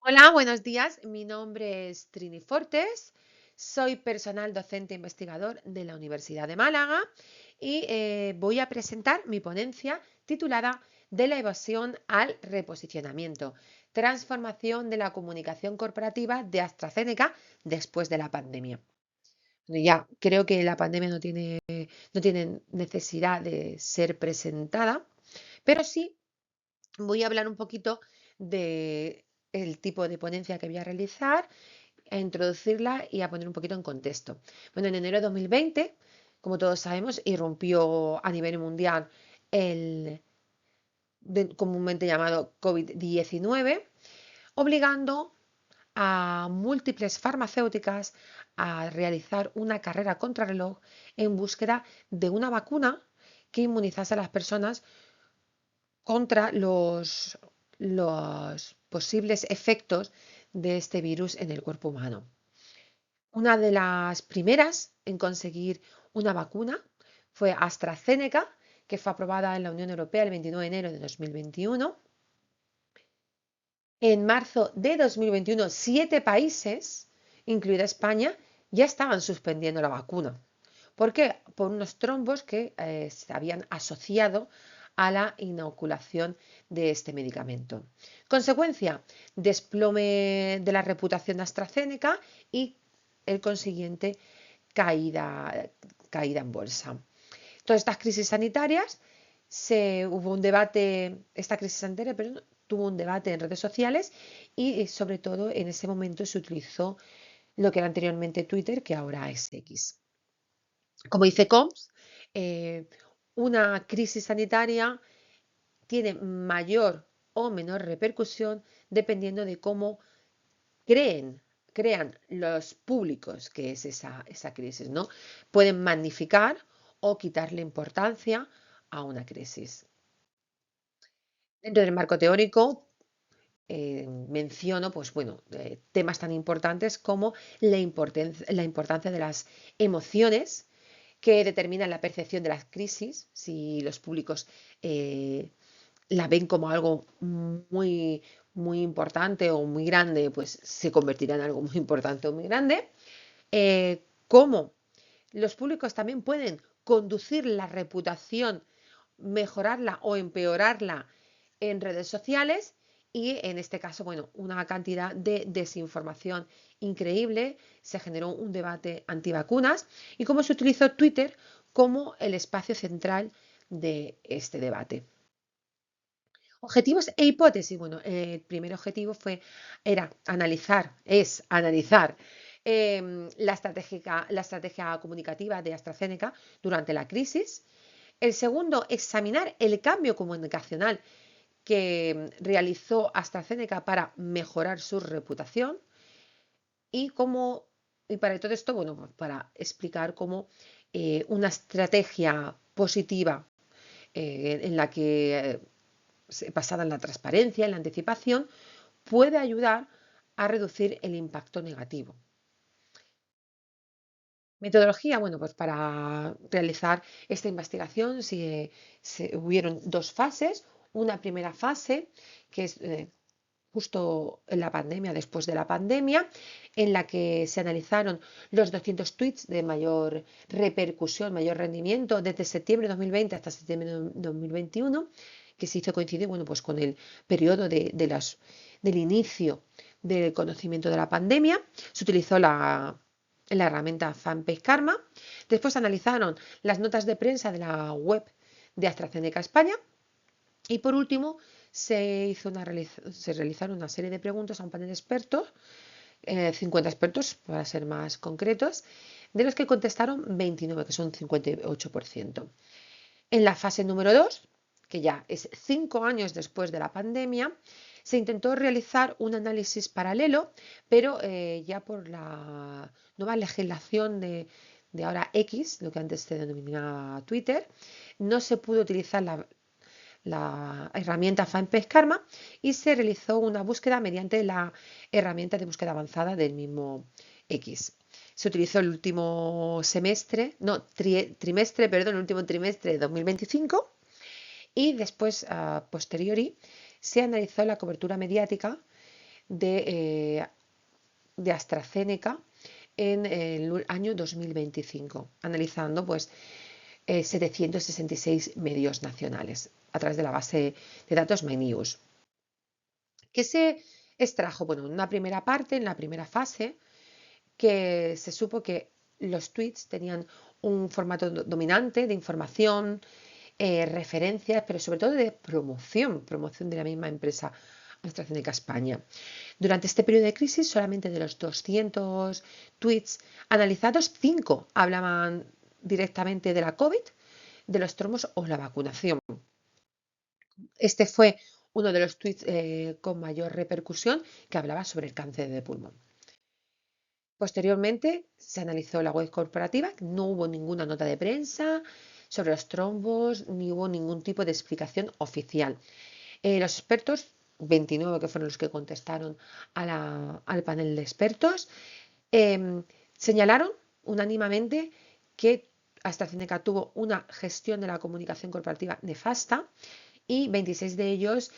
Hola, buenos días. Mi nombre es Trini Fortes. Soy personal docente investigador de la Universidad de Málaga y voy a presentar mi ponencia titulada De la evasión al reposicionamiento, transformación de la comunicación corporativa de AstraZeneca después de la pandemia. Bueno, ya creo que la pandemia no tiene necesidad de ser presentada, pero sí voy a hablar un poquito de el tipo de ponencia que voy a realizar, a introducirla y a poner un poquito en contexto. Bueno, en enero de 2020, como todos sabemos, irrumpió a nivel mundial el comúnmente llamado COVID-19, obligando a múltiples farmacéuticas a realizar una carrera contrarreloj en búsqueda de una vacuna que inmunizase a las personas contra los posibles efectos de este virus en el cuerpo humano. Una de las primeras en conseguir una vacuna fue AstraZeneca, que fue aprobada en la Unión Europea el 29 de enero de 2021. En marzo de 2021, 7 países, incluida España, ya estaban suspendiendo la vacuna. ¿Por qué? Por unos trombos que se habían asociado a la inoculación de este medicamento. Consecuencia, desplome de la reputación de AstraZeneca y el consiguiente caída, caída en bolsa. Todas estas crisis sanitarias, hubo un debate, esta crisis sanitaria, pero tuvo un debate en redes sociales y sobre todo en ese momento se utilizó lo que era anteriormente Twitter, que ahora es X. Como dice Combs, una crisis sanitaria tiene mayor o menor repercusión dependiendo de cómo crean los públicos que es esa crisis, ¿no? Pueden magnificar o quitarle importancia a una crisis. Dentro del marco teórico, menciono pues, bueno, temas tan importantes como la importancia de las emociones que determinan la percepción de las crisis, si los públicos la ven como algo muy, muy importante o muy grande, pues se convertirá en algo muy importante o muy grande. Cómo los públicos también pueden conducir la reputación, mejorarla o empeorarla en redes sociales y en este caso, bueno, una cantidad de desinformación increíble, se generó un debate antivacunas y cómo se utilizó Twitter como el espacio central de este debate. Objetivos e hipótesis. Bueno, el primer objetivo es analizar la estrategia comunicativa de AstraZeneca durante la crisis. El segundo, examinar el cambio comunicacional que realizó AstraZeneca para mejorar su reputación y y para todo esto, bueno, pues para explicar cómo una estrategia positiva en la que basada en la transparencia, en la anticipación, puede ayudar a reducir el impacto negativo. Metodología, bueno, pues para realizar esta investigación hubieron 2 fases. Una primera fase, que es justo en la pandemia, después de la pandemia, en la que se analizaron los 200 tweets de mayor repercusión, mayor rendimiento desde septiembre de 2020 hasta septiembre de 2021, que se hizo coincidir, bueno, pues con el periodo del inicio del conocimiento de la pandemia. Se utilizó la herramienta Fanpage Karma. Después analizaron las notas de prensa de la web de AstraZeneca España. Y por último, se realizaron una serie de preguntas a un panel de expertos, 50 expertos para ser más concretos, de los que contestaron 29, que son un 58%. En la fase número 2, que ya es 5 años después de la pandemia, se intentó realizar un análisis paralelo, pero ya por la nueva legislación de ahora X, lo que antes se denominaba Twitter, no se pudo utilizar la herramienta Fanpage Karma y se realizó una búsqueda mediante la herramienta de búsqueda avanzada del mismo X. Se utilizó el último trimestre, perdón, el último trimestre de 2025 y después, a posteriori, se analizó la cobertura mediática de, de AstraZeneca en el año 2025, analizando pues 766 medios nacionales a través de la base de datos MyNews. ¿Qué se extrajo? Bueno, en una primera parte, en la primera fase, que se supo que los tweets tenían un formato dominante de información, referencias, pero sobre todo de promoción de la misma empresa AstraZeneca España. Durante este periodo de crisis, solamente de los 200 tweets analizados, 5 hablaban directamente de la COVID, de los trombos o la vacunación. Este fue uno de los tweets con mayor repercusión que hablaba sobre el cáncer de pulmón. Posteriormente se analizó la web corporativa, no hubo ninguna nota de prensa sobre los trombos, ni hubo ningún tipo de explicación oficial. Los expertos, 29 que fueron los que contestaron al panel de expertos, señalaron unánimemente que AstraZeneca tuvo una gestión de la comunicación corporativa nefasta y 26 de ellos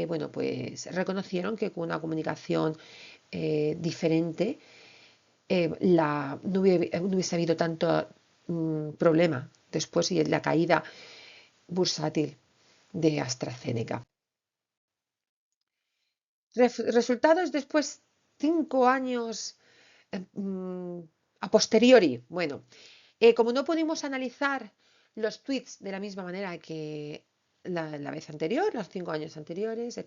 bueno, pues reconocieron que con una comunicación diferente no hubiese habido tanto problema después y la caída bursátil de AstraZeneca. Resultados después, 5 años a posteriori. Bueno, como no pudimos analizar los tweets de la misma manera que la vez anterior, los 5 años anteriores,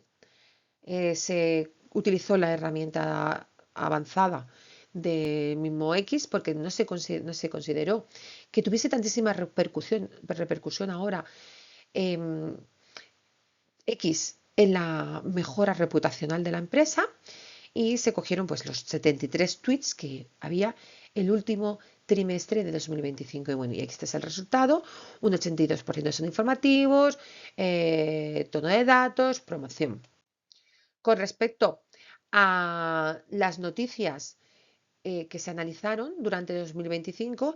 se utilizó la herramienta avanzada de mismo X porque no se consideró que tuviese tantísima repercusión ahora X en la mejora reputacional de la empresa y se cogieron pues los 73 tweets que había el último trimestre de 2025. Y bueno, y este es el resultado, un 82% son informativos, tono de datos, promoción. Con respecto a las noticias que se analizaron durante 2025,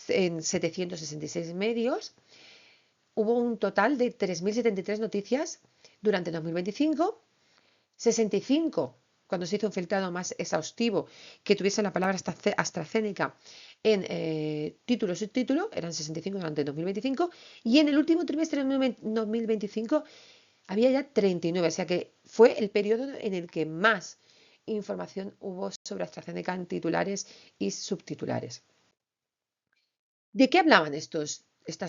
en 766 medios, hubo un total de 3.073 noticias durante 2025, 65 cuando se hizo un filtrado más exhaustivo que tuviese la palabra AstraZeneca en título y subtítulo, eran 65 durante 2025, y en el último trimestre de 2025 había ya 39, o sea que fue el periodo en el que más información hubo sobre AstraZeneca en titulares y subtitulares. ¿De qué hablaban estas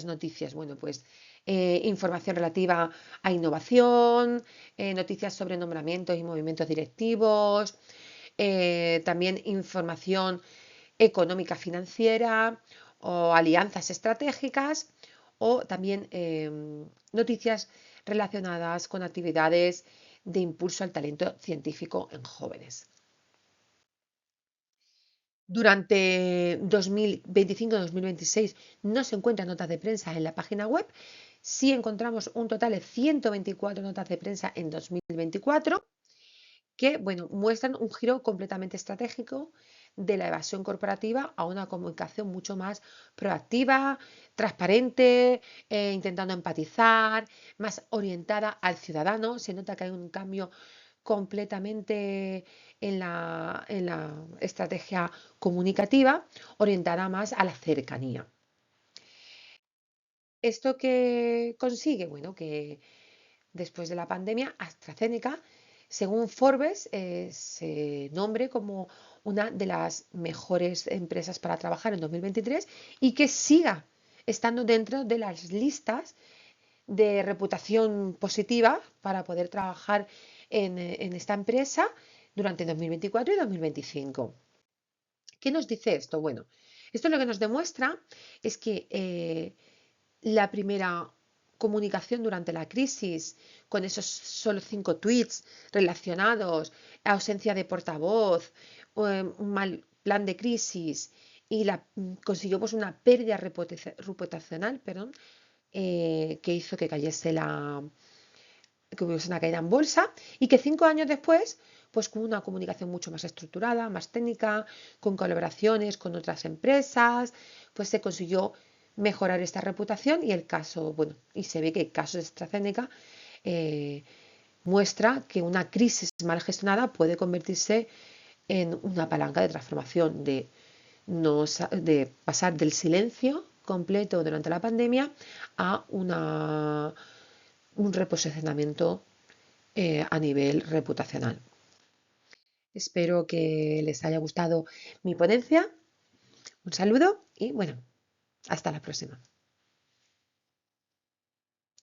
noticias? Bueno, pues información relativa a innovación, noticias sobre nombramientos y movimientos directivos, también información económica financiera o alianzas estratégicas o también noticias relacionadas con actividades de impulso al talento científico en jóvenes. Durante 2025-2026 no se encuentran notas de prensa en la página web. Sí encontramos un total de 124 notas de prensa en 2024 que bueno, muestran un giro completamente estratégico de la evasión corporativa a una comunicación mucho más proactiva, transparente, intentando empatizar, más orientada al ciudadano. Se nota que hay un cambio completamente en la estrategia comunicativa, orientada más a la cercanía. ¿Esto qué consigue? Bueno, que después de la pandemia, AstraZeneca, según Forbes, se nombre como una de las mejores empresas para trabajar en 2023 y que siga estando dentro de las listas de reputación positiva para poder trabajar en esta empresa durante 2024 y 2025. ¿Qué nos dice esto? Bueno, esto lo que nos demuestra es que la primera comunicación durante la crisis, con esos solo 5 tweets relacionados, ausencia de portavoz, un mal plan de crisis y consiguió pues, una pérdida reputacional, perdón, que hizo que cayese que hubiese una caída en bolsa y que 5 años después, pues con una comunicación mucho más estructurada, más técnica, con colaboraciones con otras empresas, pues se consiguió mejorar esta reputación y el caso, bueno, y se ve que el caso de AstraZeneca muestra que una crisis mal gestionada puede convertirse en una palanca de transformación, de pasar del silencio completo durante la pandemia a un reposicionamiento a nivel reputacional. Espero que les haya gustado mi ponencia. Un saludo y bueno, hasta la próxima.